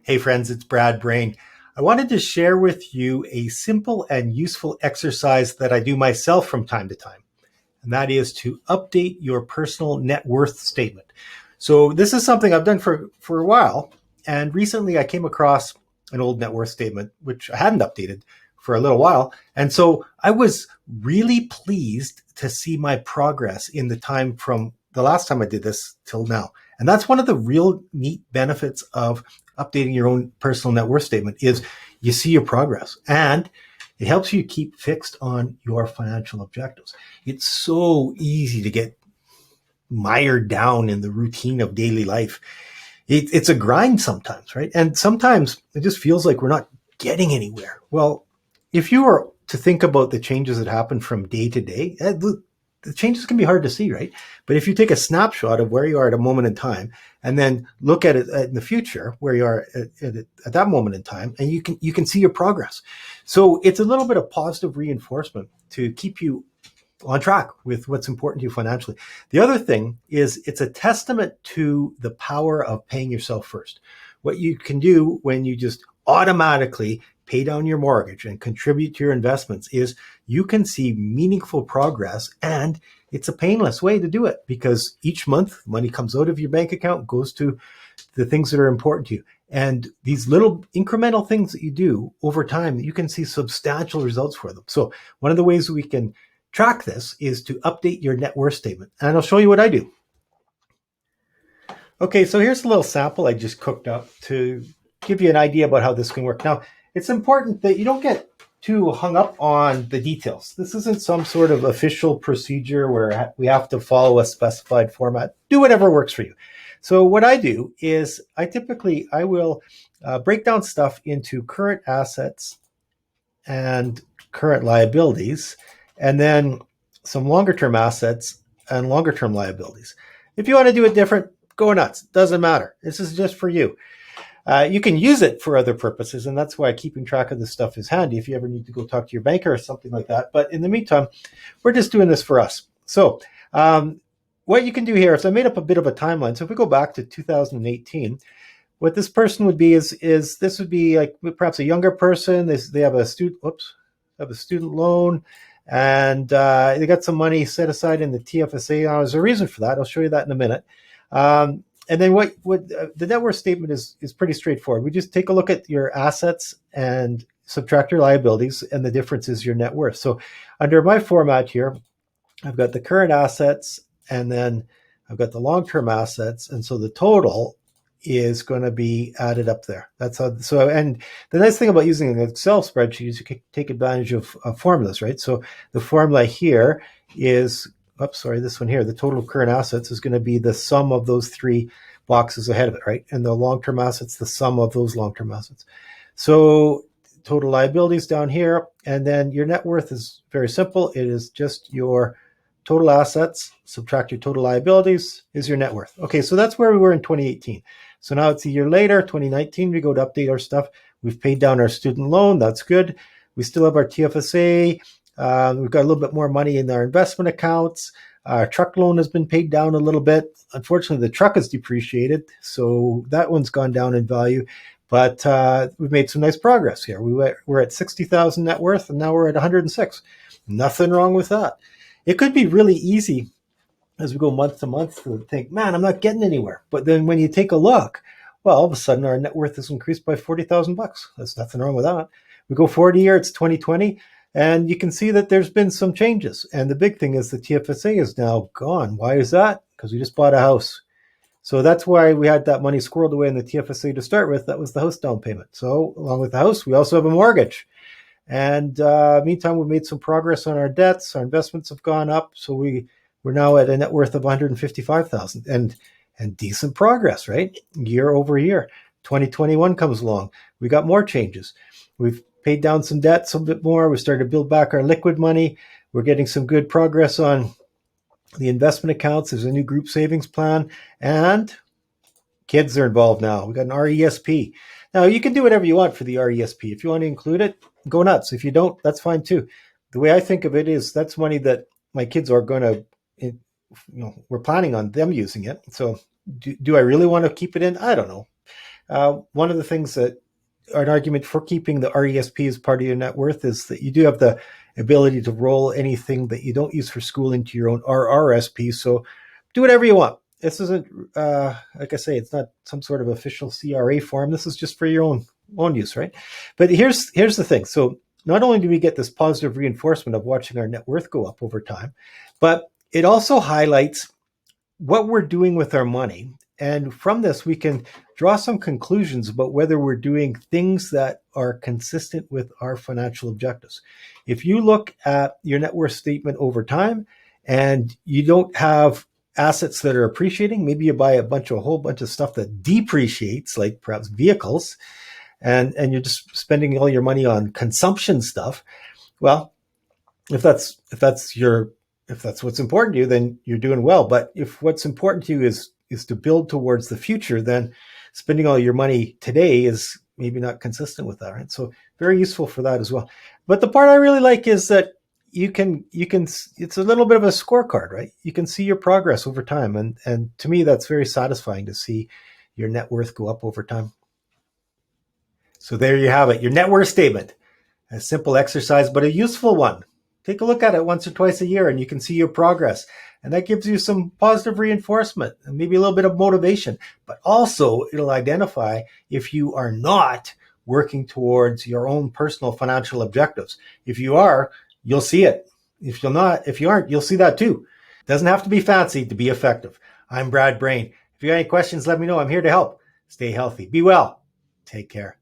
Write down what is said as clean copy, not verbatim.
Hey friends, it's Brad Brain. I wanted to share with you a simple and useful exercise that I do myself from time to time, and that is to update your personal net worth statement. So this is something I've done for a while, and recently I came across an old net worth statement, which I hadn't updated for a little while. And so I was really pleased to see my progress in the time from the last time I did this till now. And that's one of the real neat benefits of updating your own personal net worth statement is you see your progress and it helps you keep fixed on your financial objectives. It's so easy to get mired down in the routine of daily life. It's a grind sometimes, right? And sometimes it just feels like we're not getting anywhere. Well, if you were to think about the changes that happen from day to day, the changes can be hard to see, right? But if you take a snapshot of where you are at a moment in time and then look at it in the future, where you are at that moment in time, and you can see your progress. So it's a little bit of positive reinforcement to keep you on track with what's important to you financially. The other thing is it's a testament to the power of paying yourself first. What you can do when you just automatically pay down your mortgage and contribute to your investments is you can see meaningful progress, and it's a painless way to do it because each month money comes out of your bank account, goes to the things that are important to you. And these little incremental things that you do over time, you can see substantial results for them. So one of the ways we can track this is to update your net worth statement. And I'll show you what I do. Okay, so here's a little sample I just cooked up to give you an idea about how this can work. Now, it's important that you don't get too hung up on the details. This isn't some sort of official procedure where we have to follow a specified format. Do whatever works for you. So what I do is I will break down stuff into current assets and current liabilities, and then some longer term assets and longer term liabilities. If you want to do it different, go nuts. Doesn't matter. This is just for you. You can use it for other purposes, and that's why keeping track of this stuff is handy if you ever need to go talk to your banker or something like that. But in the meantime, we're just doing this for us. So what you can do here is I made up a bit of a timeline. So if we go back to 2018, what this person would be is this would be like perhaps a younger person. They have a student loan, and they got some money set aside in the TFSA. Now, there's a reason for that. I'll show you that in a minute. And then what the net worth statement is pretty straightforward. We just take a look at your assets and subtract your liabilities, and the difference is your net worth. So under my format here, I've got the current assets, and then I've got the long-term assets, and so the total is going to be added up there. That's how. So, and the nice thing about using an Excel spreadsheet is you can take advantage of formulas, right? So the formula here is, this one here, the total current assets is going to be the sum of those three boxes ahead of it, right? And the long-term assets, the sum of those long-term assets. So total liabilities down here, and then your net worth is very simple. It is just your total assets, subtract your total liabilities is your net worth. Okay, so that's where we were in 2018. So now it's a year later, 2019, we go to update our stuff. We've paid down our student loan. That's good. We still have our TFSA. We've got a little bit more money in our investment accounts. Our truck loan has been paid down a little bit. Unfortunately, the truck is depreciated, so that one's gone down in value. But we've made some nice progress here. We're at 60,000 net worth, and now we're at 106. Nothing wrong with that. It could be really easy as we go month to month to think, man, I'm not getting anywhere. But then when you take a look, well, all of a sudden our net worth has increased by $40,000. There's nothing wrong with that. We go forward a year, it's 2020, and you can see that there's been some changes. And the big thing is the TFSA is now gone. Why is that? Because we just bought a house. So that's why we had that money squirreled away in the TFSA to start with. That was the house down payment. So along with the house, we also have a mortgage. And meantime, we've made some progress on our debts. Our investments have gone up. So we're now at a net worth of $155,000 and decent progress, right? Year over year. 2021 comes along. We got more changes. We've paid down some debts a bit more. We started to build back our liquid money. We're getting some good progress on the investment accounts. There's a new group savings plan, and kids are involved now. We got an RESP. Now, you can do whatever you want for the RESP. If you want to include it, go nuts. If you don't, that's fine too. The way I think of it is that's money that my kids are going to, we're planning on them using it. So do I really want to keep it in? I don't know. One of the things that an argument for keeping the RESP as part of your net worth is that you do have the ability to roll anything that you don't use for school into your own RRSP. So do whatever you want. This isn't, like I say, it's not some sort of official CRA form. This is just for your own use, right? But here's the thing. So not only do we get this positive reinforcement of watching our net worth go up over time, but it also highlights what we're doing with our money. And from this, we can draw some conclusions about whether we're doing things that are consistent with our financial objectives. If you look at your net worth statement over time and you don't have assets that are appreciating, maybe you buy a whole bunch of stuff that depreciates, like perhaps vehicles, and you're just spending all your money on consumption stuff. Well, if that's what's important to you, then you're doing well. But if what's important to you is to build towards the future, then spending all your money today is maybe not consistent with that, right? So very useful for that as well. But the part I really like is that you can it's a little bit of a scorecard, right? You can see your progress over time. And to me, that's very satisfying to see your net worth go up over time. So there you have it, your net worth statement. A simple exercise, but a useful one. Take a look at it once or twice a year and you can see your progress. And that gives you some positive reinforcement and maybe a little bit of motivation. But also it'll identify if you are not working towards your own personal financial objectives. If you are, you'll see it. If you aren't, you'll see that too. It doesn't have to be fancy to be effective. I'm Brad Brain. If you got any questions, let me know. I'm here to help. Stay healthy. Be well. Take care.